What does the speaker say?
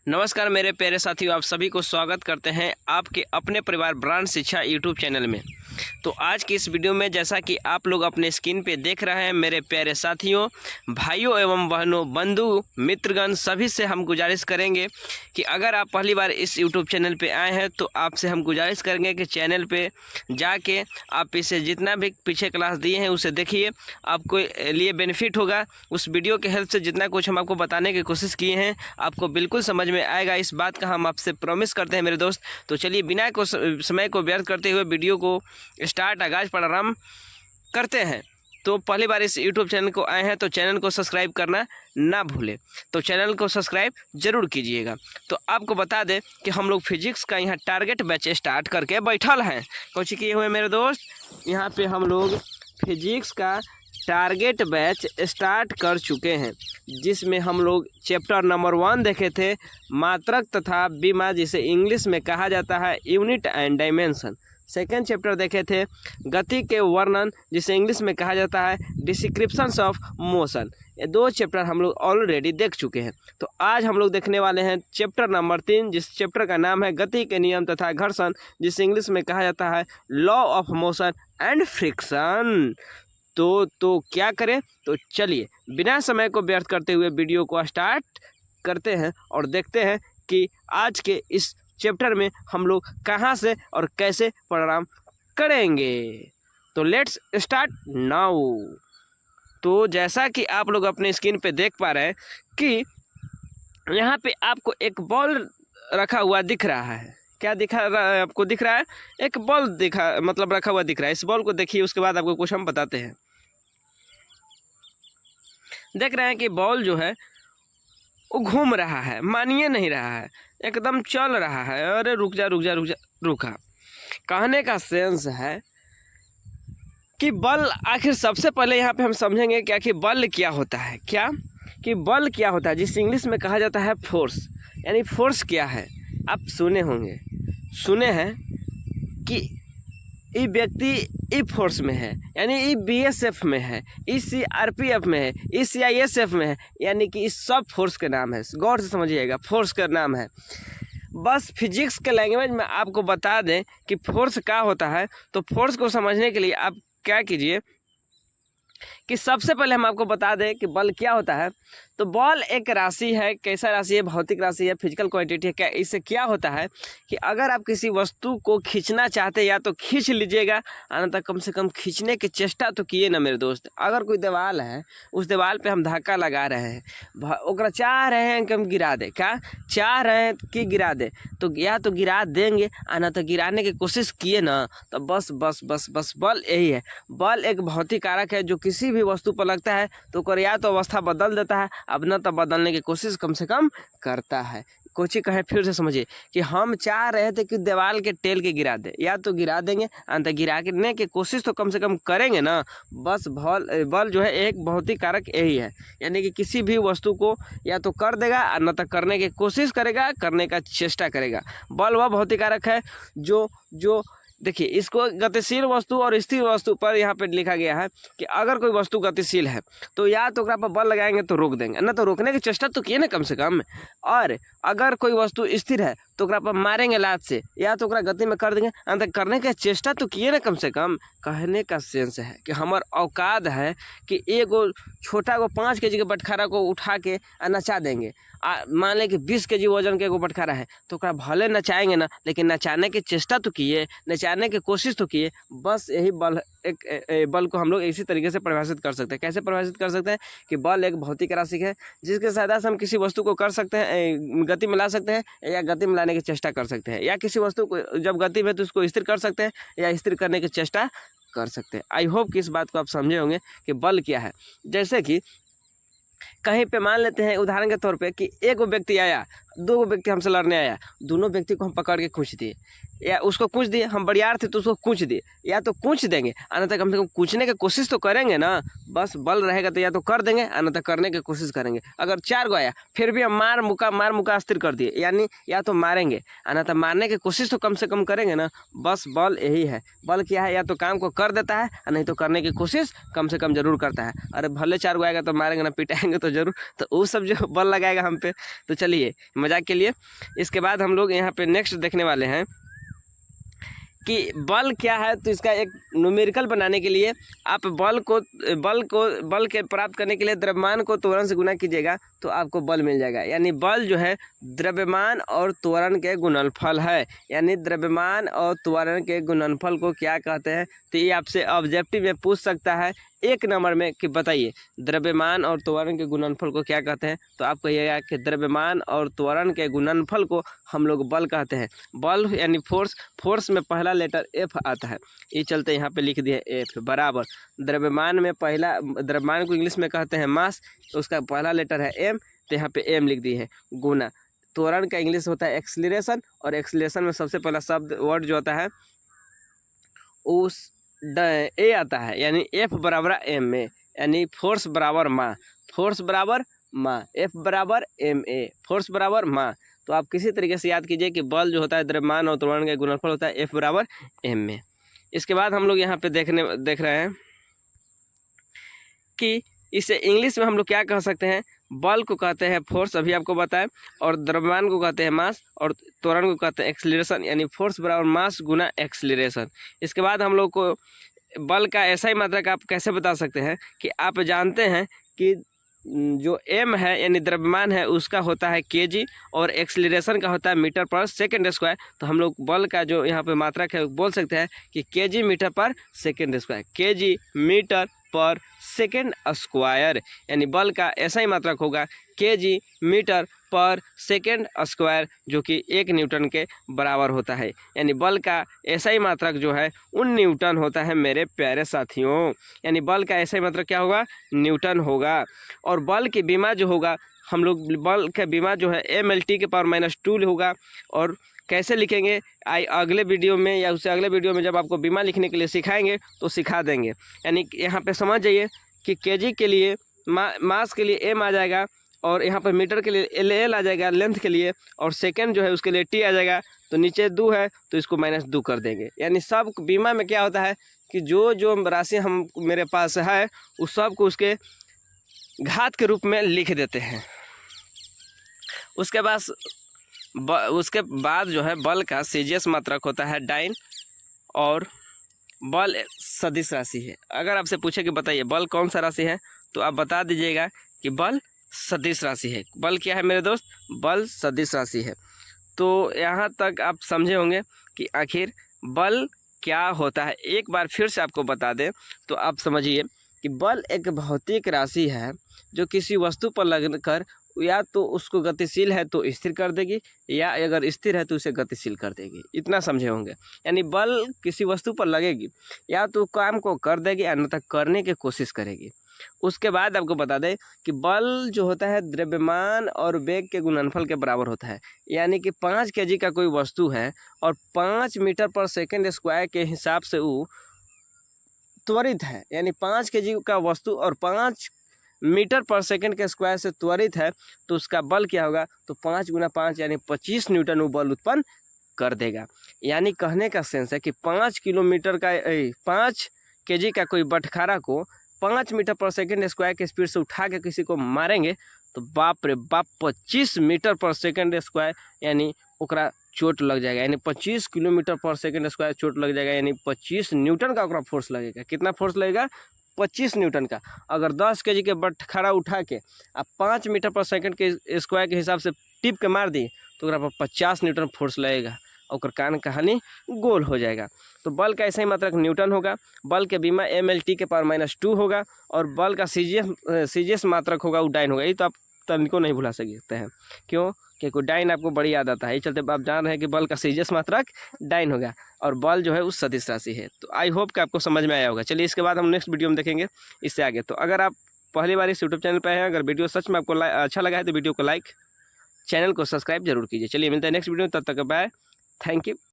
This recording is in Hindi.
नमस्कार मेरे प्यारे साथियों, आप सभी को स्वागत करते हैं आपके अपने परिवार ब्रांड शिक्षा यूट्यूब चैनल में। तो आज की इस वीडियो में जैसा कि आप लोग अपने स्क्रीन पे देख रहे हैं, मेरे प्यारे साथियों, भाइयों एवं बहनों, बंधु मित्रगण, सभी से हम गुजारिश करेंगे कि अगर आप पहली बार इस यूट्यूब चैनल पे आए हैं तो आपसे हम गुजारिश करेंगे कि चैनल पे जाके आप इसे जितना भी पीछे क्लास दिए हैं उसे देखिए, आपको लिए बेनिफिट होगा। उस वीडियो के हेल्प से जितना कुछ हम आपको बताने की कोशिश किए हैं आपको बिल्कुल समझ में आएगा, इस बात का हम आपसे प्रॉमिस करते हैं मेरे दोस्त। तो चलिए बिना समय को व्यर्थ करते हुए वीडियो को स्टार्ट आगाज प्रारंभ करते हैं। तो पहली बार इस यूट्यूब चैनल को आए हैं तो चैनल को सब्सक्राइब करना ना भूलें, तो चैनल को सब्सक्राइब जरूर कीजिएगा। तो आपको बता दें कि हम लोग फिजिक्स का यहाँ टारगेट बैच स्टार्ट करके बैठल हैं। कुछ किए हुए मेरे दोस्त, यहाँ पे हम लोग फिजिक्स का टारगेट बैच स्टार्ट कर चुके हैं, जिसमें हम लोग चैप्टर नंबर 1 देखे थे, मात्रक तथा बीमा, जिसे इंग्लिश में कहा जाता है unit and dimension. Second chapter देखे थे गति के वर्णन, जिसे इंग्लिश में कहा जाता है डिस्क्रिप्शंस ऑफ मोशन। ये 2 चैप्टर हम लोग ऑलरेडी देख चुके हैं। तो आज हम लोग देखने वाले हैं चैप्टर नंबर 3, जिस चैप्टर का नाम है गति के नियम तथा घर्षण, जिसे इंग्लिश में कहा जाता है law of motion and friction. तो क्या करें, तो चलिए बिना समय को व्यर्थ करते हुए वीडियो को स्टार्ट करते हैं और देखते हैं कि आज के इस चैप्टर में हम लोग कहां से और कैसे प्रारंभ करेंगे। तो लेट्स स्टार्ट नाउ। तो जैसा कि आप लोग अपने स्क्रीन पे देख पा रहे हैं कि यहाँ पे आपको एक बॉल रखा हुआ दिख रहा है। क्या दिखा रहा है आपको? दिख रहा है एक बॉल रखा हुआ दिख रहा है। इस बॉल को देखिए, उसके बाद आपको कुछ हम बताते हैं। देख रहे हैं कि बॉल जो है वो घूम रहा है, मानिए नहीं रहा है, एकदम चल रहा है। अरे रुक जा रुक जा रुक जा, रुका। कहने का सेंस है कि बल, आखिर सबसे पहले यहाँ पे हम समझेंगे कि आखिर बल क्या होता है। क्या कि बल क्या होता है, जिस इंग्लिश में कहा जाता है फोर्स। यानी फोर्स क्या है, आप सुने हैं कि ये व्यक्ति ई फोर्स में है, यानी ई बीएसएफ में है, ई सीआरपीएफ में है, ई सीआईएसएफ में है, यानी कि इस सब फोर्स के नाम है। गौर से समझिएगा, फोर्स का नाम है। बस फिजिक्स के लैंग्वेज में आपको बता दें कि फोर्स क्या होता है। तो फोर्स को समझने के लिए आप क्या कीजिए कि सबसे पहले हम आपको बता दें कि बल क्या होता है। तो बल एक राशि है। कैसा राशि है? भौतिक राशि है, फिजिकल क्वांटिटी है। क्या इससे क्या होता है कि अगर आप किसी वस्तु को खींचना चाहते हैं या तो खींच लीजिएगा, अन्यथा कम से कम खींचने की चेष्टा तो किए ना मेरे दोस्त। अगर कोई दीवार है, उस दीवार पे हम धक्का लगा रहे हैं, ओकरा चाह रहे हैं कि हम गिरा दें, क्या चाह रहे हैं कि गिरा दें, तो या तो गिरा देंगे, अन्यथा गिराने की कोशिश किए ना, तो बस बस बस बस बल यही है। बल एक भौतिक कारक है जो किसी भी वस्तु पर लगता है तो या तो अवस्था बदल देता है, अब न तो बदलने की कोशिश कम से कम करता है। कोची कहे फिर से समझिए कि हम चाह रहे थे कि दीवार के टेल के गिरा दे, या तो गिरा देंगे, अंत गिराने की कोशिश तो कम से कम करेंगे ना। बस बल जो है एक भौतिक कारक यही है, यानी कि किसी भी वस्तु को या तो कर देगा और न तो करने की कोशिश करेगा, करने का चेष्टा करेगा। बल वह भौतिक कारक है जो देखिए, इसको गतिशील वस्तु और स्थिर वस्तु पर यहाँ पे लिखा गया है कि अगर कोई वस्तु गतिशील है तो या तो पर बल लगाएंगे तो रोक देंगे, ना तो रोकने की चेष्टा तो किए ना कम से कम। और अगर कोई वस्तु स्थिर है तो पर मारेंगे लात से, या तो गति में कर देंगे, अंत करने की चेष्टा तो किए ना कम से कम। कहने का सेंस है कि हमार औकात है कि एगो छोटा को 5 केजी के बटखारा को उठा के नचा देंगे। मान लें कि 20 केजी वजन के एगो बटखारा है तो भले नचाएंगे ना, लेकिन नचाने की चेष्टा तो किए, नचाने की कोशिश तो किए। बस यही बल, एक बल को हम लोग इसी तरीके से परिभाषित कर सकते हैं। कैसे परिभाषित कर सकते हैं कि बल एक भौतिक राशि है जिसके सहायता से हम किसी वस्तु को कर सकते हैं, गति में ला सकते हैं, या गति में लाने की चेष्टा कर सकते हैं, या किसी वस्तु को जब गति में तो उसको स्थिर कर सकते हैं या स्थिर करने की चेष्टा कर सकते हैं। आई होप कि इस बात को आप समझे होंगे कि बल क्या है। जैसे कि कहीं पे मान लेते हैं उदाहरण के तौर पे कि एक व्यक्ति आया, 2 व्यक्ति हमसे लड़ने आया, दोनों व्यक्ति को हम पकड़ के कूच दिए, या उसको कूच दिए, हम बरियार थे तो उसको कूच दिए, या तो कूच देंगे, अन्यथा कम से कम कूचने की कोशिश तो करेंगे ना। बस बल रहेगा तो या तो कर देंगे, अन्यथा करने की कोशिश करेंगे। अगर 4 गो आया फिर भी हम मार मुका स्थिर कर दिए, यानी या तो मारेंगे, अन्यथा मारने की कोशिश तो कम से कम करेंगे ना। बस बल यही है। बल क्या है? या तो काम को कर देता है, नहीं तो करने की कोशिश कम से कम जरूर करता है। अरे भले 4 गो आएगा तो मारेंगे ना, पिटाएंगे तो जरूर, तो वो सब जो बल लगाएगा हम पे। तो चलिए मजाक के लिए। इसके बाद हम लोग यहाँ पे नेक्स्ट देखने वाले हैं कि बल क्या है। तो इसका एक न्यूमेरिकल बनाने के लिए आप बल के प्राप्त करने के लिए द्रव्यमान को त्वरण से गुना कीजिएगा तो आपको बल मिल जाएगा। यानी बल जो है द्रव्यमान और त्वरण के गुणनफल है। यानी द्रव्यमान और त्वरण के गुणनफल को क्या कहते हैं, तो ये आपसे ऑब्जेक्टिव में पूछ सकता है 1 नंबर में कि बताइए द्रव्यमान और त्वरण के गुणनफल को क्या कहते हैं। तो आप कहिएगा कि द्रव्यमान और त्वरण के गुणनफल को हम लोग बल कहते हैं। बल यानी फोर्स में पहला लेटर एफ आता है, ये चलते यहाँ पे लिख दिए एफ बराबर द्रव्यमान में पहला, द्रव्यमान को इंग्लिश में कहते हैं मास, तो उसका पहला लेटर है एम, तो यहाँ पे एम लिख दिए है, गुना त्वरण का इंग्लिश होता है एक्सीलरेशन, और एक्सीलरेशन में सबसे पहला शब्द वर्ड जो होता है उस ए आता है, यानी एफ बराबर एम में, यानी फोर्स बराबर माँ, फोर्स बराबर माँ, एफ बराबर एम ए, फोर्स बराबर माँ। तो आप किसी तरीके से याद कीजिए कि बल जो होता है द्रव्यमान और त्वरण का गुणनफल होता है एफ बराबर एम में। इसके बाद हम लोग यहाँ पे देख रहे हैं कि इसे इंग्लिश में हम लोग क्या कह सकते हैं। बल को कहते हैं फोर्स, अभी आपको बताएं, और द्रव्यमान को कहते हैं मास, और त्वरण को कहते हैं एक्सीलरेशन, यानी फोर्स बराबर मास गुना एक्सीलरेशन। इसके बाद हम लोग को बल का ऐसा ही मात्रक आप कैसे बता सकते हैं कि आप जानते हैं कि जो एम है यानी द्रव्यमान है उसका होता है केजी, और एक्सीलरेशन का होता है मीटर पर सेकंड स्क्वायर। तो हम लोग बल का जो यहाँ पे मात्रक है बोल सकते हैं कि केजी मीटर पर सेकंड स्क्वायर, केजी मीटर पर सेकंड स्क्वायर, यानी बल का ऐसा ही मात्रक होगा केजी मीटर पर सेकंड स्क्वायर, जो कि 1 न्यूटन के बराबर होता है। यानी बल का ऐसा ही मात्रक जो है 1 न्यूटन होता है मेरे प्यारे साथियों। यानी बल का ऐसा ही मात्रक क्या होगा, न्यूटन होगा। और बल की बीमा जो होगा, हम लोग बल का बीमा जो है MLT के पावर -2 होगा। और कैसे लिखेंगे अगले वीडियो में या उससे अगले वीडियो में जब आपको बीमा लिखने के लिए सिखाएंगे तो सिखा देंगे। यानी यहाँ पे समझ जाइए कि केजी के लिए मास के लिए एम आ जाएगा, और यहाँ पर मीटर के लिए एल आ जाएगा लेंथ के लिए, और सेकंड जो है उसके लिए टी आ जाएगा। तो नीचे 2 है तो इसको -2 कर देंगे। यानी सब बीमा में क्या होता है कि जो राशि हम मेरे पास है उस सब को उसके घात के रूप में लिख देते हैं। उसके बाद जो है बल का सीजीएस मात्रक होता है डाइन, और बल सदिश राशि है। अगर आपसे पूछे कि बताइए बल कौन सा राशि है, तो आप बता दीजिएगा कि बल सदिश राशि है। बल क्या है मेरे दोस्त, बल सदिश राशि है। तो यहाँ तक आप समझे होंगे कि आखिर बल क्या होता है। एक बार फिर से आपको बता दें तो आप समझिए कि बल एक भौतिक राशि है जो किसी वस्तु पर लगकर या तो उसको गतिशील है तो स्थिर कर देगी, या अगर स्थिर है तो उसे गतिशील कर देगी। इतना समझे होंगे। यानी बल किसी वस्तु पर लगेगी या तो काम को कर देगी अन्यथा करने की कोशिश करेगी। उसके बाद आपको बता दें कि बल जो होता है द्रव्यमान और वेग के गुणनफल के बराबर होता है। यानी कि 5 kg का कोई वस्तु है और 5 मीटर पर सेकंड स्क्वायर के हिसाब से वो त्वरित है, यानी 5 kg का वस्तु और 5 मीटर पर सेकंड के स्क्वायर से त्वरित है, तो उसका बल क्या होगा, तो 5 × 5 यानी 25 न्यूटन वो बल उत्पन्न कर देगा। यानी कहने का सेंस है कि 5 kg का कोई बटखारा को 5 मीटर पर सेकंड स्क्वायर के स्पीड से उठा के किसी को मारेंगे तो बाप रे बाप 25 मीटर पर सेकंड स्क्वायर यानी ओकरा चोट लग जाएगा। यानी 25 किलोमीटर पर सेकंड स्क्वायर चोट लग जाएगा, यानी 25 न्यूटन का ओकरा फोर्स लगेगा। कितना फोर्स लगेगा, 25 न्यूटन का। अगर 10 kg के बटखारा उठा के आप 5 मीटर पर सेकंड के स्क्वायर के हिसाब से टिप के मार दी तो ओकरा पर 50 न्यूटन फोर्स लगेगा और कहानी गोल हो जाएगा। तो बल का ऐसा ही मात्रक न्यूटन होगा। बल के बीमा MLT के पावर -2 होगा, और बल का सीजीएस मात्रक होगा वो डाइन होगा। ये तो आप तनिको नहीं भुला सकते हैं, क्यों, क्योंकि डाइन आपको बड़ी याद आता है। इस चलते आप जान रहे हैं कि बल का सीजीएस मात्रक डाइन होगा, और बल जो है उस सदिश राशि है। तो आई होप कि आपको समझ में आया होगा। चलिए इसके बाद हम नेक्स्ट वीडियो में देखेंगे इससे आगे। तो अगर आप पहली बार इस यूट्यूब चैनल पर हैं, अगर वीडियो सच में आपको अच्छा लगा है तो वीडियो को लाइक, चैनल को सब्सक्राइब जरूर कीजिए। चलिए मिलते हैं नेक्स्ट वीडियो में, तब तक बाय, थैंक यू।